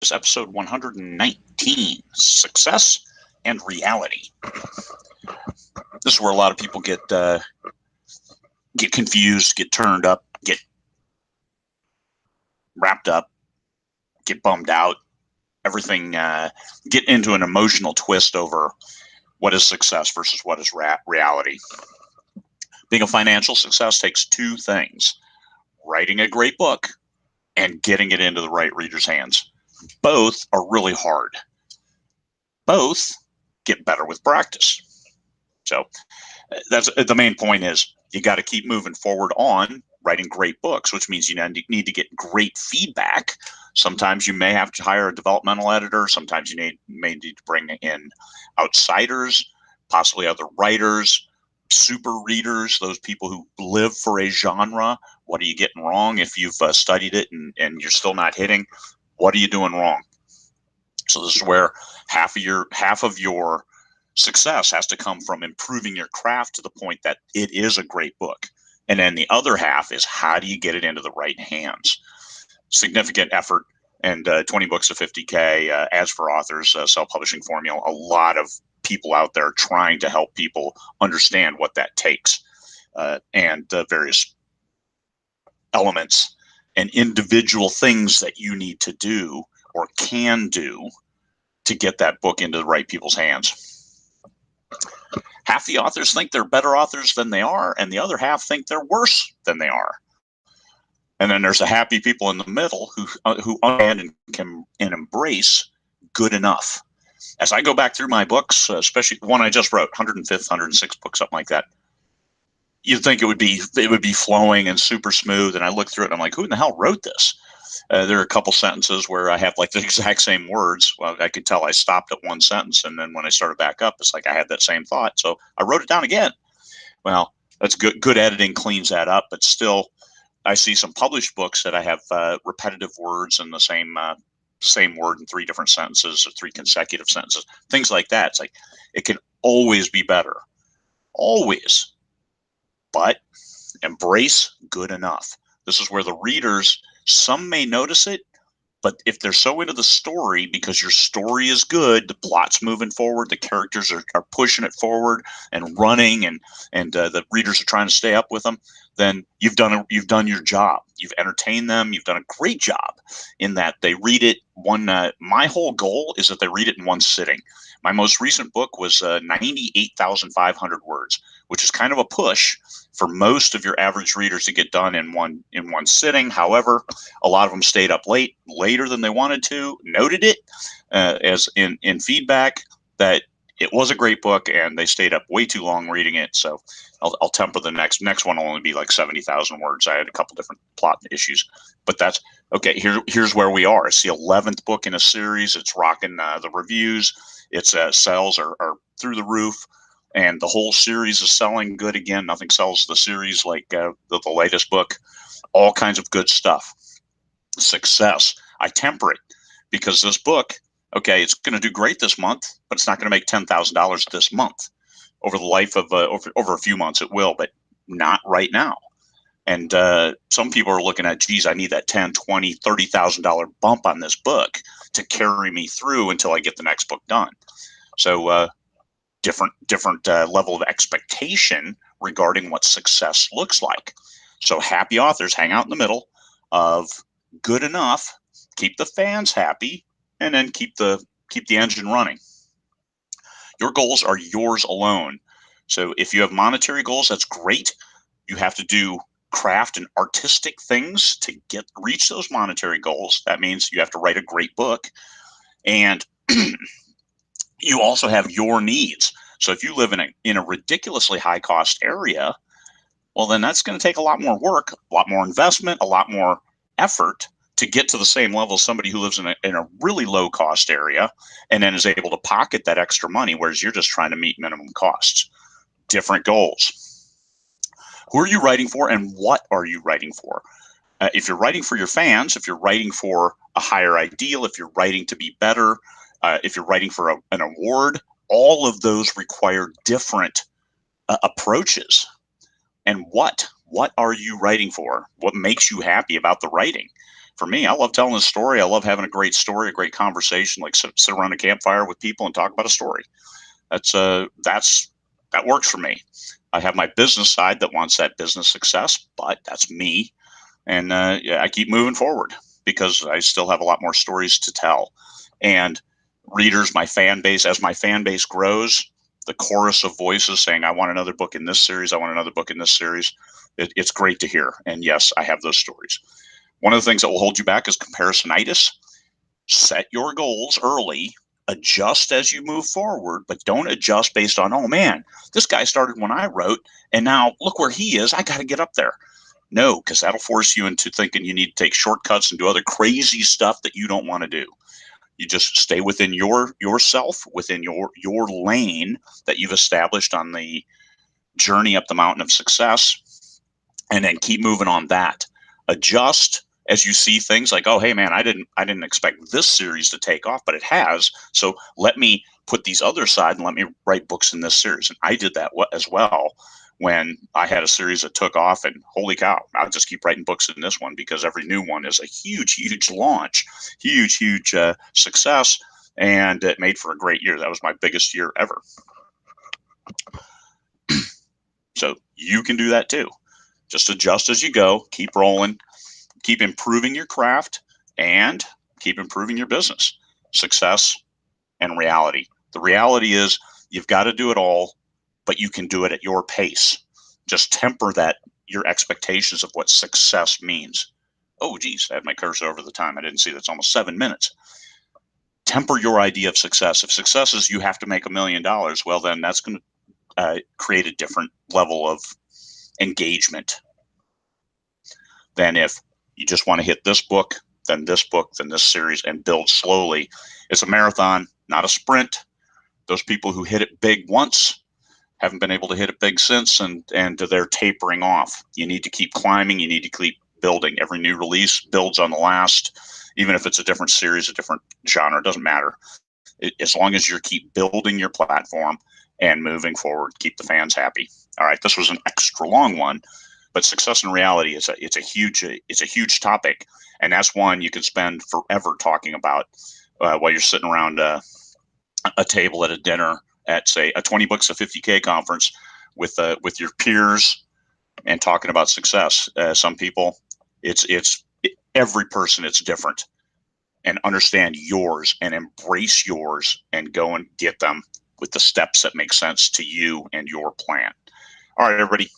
is episode 119, Success and Reality. This is where a lot of people get confused, get turned up, get wrapped up, get bummed out, everything, get into an emotional twist over what is success versus what is reality. Being a financial success takes two things: writing a great book and getting it into the right reader's hands. Both are really hard. Both get better with practice. So that's the main point is you got to keep moving forward on writing great books, which means you need to get great feedback. Sometimes you may have to hire a developmental editor. Sometimes you may need to bring in outsiders, possibly other writers, super readers, those people who live for a genre. What are you getting wrong? If you've studied it and you're still not hitting, what are you doing wrong? So this is where half of your success has to come from improving your craft to the point that it is a great book. And then the other half is how do you get it into the right hands? Significant effort, and 20 books to 50K, As for Authors, self-publishing formula, a lot of people out there trying to help people understand what that takes, and the various elements and individual things that you need to do or can do to get that book into the right people's hands. Half the authors think they're better authors than they are, and the other half think they're worse than they are. And then there's the happy people in the middle who understand and can embrace good enough. As I go back through my books, especially the one I just wrote, 105th, 106th book, something like that, you'd think it would be flowing and super smooth. And I look through it and I'm like, who in the hell wrote this? There are a couple sentences where I have like the exact same words. Well, I could tell I stopped at one sentence, and then when I started back up, it's like I had that same thought. So I wrote it down again. Well, that's good. Good editing cleans that up, but still, I see some published books that I have repetitive words in the same word in three different sentences or three consecutive sentences, things like that. It's like it can always be better, always, but embrace good enough. This is where the readers, some may notice it, but if they're so into the story because your story is good, the plot's moving forward, the characters are pushing it forward and running, and the readers are trying to stay up with them, then you've done your job. You've entertained them. You've done a great job in that they read it one. My whole goal is that they read it in one sitting. My most recent book was 98,500 words, which is kind of a push for most of your average readers to get done in one sitting. However, a lot of them stayed up later than they wanted to, noted it as in feedback that it was a great book, and they stayed up way too long reading it. So I'll temper the next one will only be like 70,000 words. I had a couple different plot issues, but that's okay. Here's where we are. It's the 11th book in a series. It's rocking the reviews. Its sales are through the roof, and the whole series is selling good again. Nothing sells the series like the latest book. All kinds of good stuff. Success. I temper it because this book, okay, it's going to do great this month, but it's not going to make $10,000 this month. Over the life of over a few months, it will, but not right now. And some people are looking at, geez, I need that $10,000, $20,000, $30,000 bump on this book to carry me through until I get the next book done. So different level of expectation regarding what success looks like. So happy authors hang out in the middle of good enough, keep the fans happy, and then keep the engine running. Your goals are yours alone. So if you have monetary goals, that's great. You have to do craft and artistic things to reach those monetary goals. That means you have to write a great book. And you also have your needs. So if you live in a ridiculously high cost area, well, then that's going to take a lot more work, a lot more investment, a lot more effort to get to the same level as somebody who lives in a really low cost area and then is able to pocket that extra money, whereas you're just trying to meet minimum costs. Different goals. Who are you writing for, and what are you writing for? If you're writing for your fans, if you're writing for a higher ideal, if you're writing to be better, if you're writing for an award, all of those require different approaches. And what are you writing for? What makes you happy about the writing? for me, I love telling a story. I love having a great story, a great conversation, like sit around a campfire with people and talk about a story. That works for me. I have my business side that wants that business success, but that's me. And yeah, I keep moving forward because I still have a lot more stories to tell. And readers, my fan base, as my fan base grows, the chorus of voices saying, I want another book in this series, I want another book in this series, it's great to hear. And yes, I have those stories. One of the things that will hold you back is comparisonitis. Set your goals early, adjust as you move forward, but don't adjust based on, oh man, this guy started when I wrote, and now look where he is. I got to get up there. No, because that'll force you into thinking you need to take shortcuts and do other crazy stuff that you don't want to do. You just stay within yourself, within your lane that you've established on the journey up the mountain of success, and then keep moving on that. Adjust as you see things like, oh, hey man, I didn't expect this series to take off, but it has. So let me put these other side and let me write books in this series. And I did that as well when I had a series that took off, and holy cow, I'll just keep writing books in this one because every new one is a huge launch, huge success, and it made for a great year. That was my biggest year ever. So you can do that too. Just adjust as you go, keep rolling, keep improving your craft, and keep improving your business. Success and reality. The reality is you've got to do it all, but you can do it at your pace. Just temper that, your expectations of what success means. Oh, geez, I had my cursor over the time. I didn't see that's almost 7 minutes. Temper your idea of success. If success is you have to make $1 million, well, then that's going to create a different level of engagement than if you just want to hit this book, then this series, and build slowly. It's a marathon, not a sprint. Those people who hit it big once haven't been able to hit it big since, and they're tapering off. You need to keep climbing. You need to keep building. Every new release builds on the last, even if it's a different series, a different genre, it doesn't matter. As long as you keep building your platform and moving forward, keep the fans happy. All right, this was an extra long one, but success and reality is a huge topic, and that's one you can spend forever talking about while you're sitting around a table at a dinner at, say, a 20 books a 50K conference with your peers and talking about success. Some people, every person, it's different, and understand yours and embrace yours and go and get them with the steps that make sense to you and your plan. All right, everybody.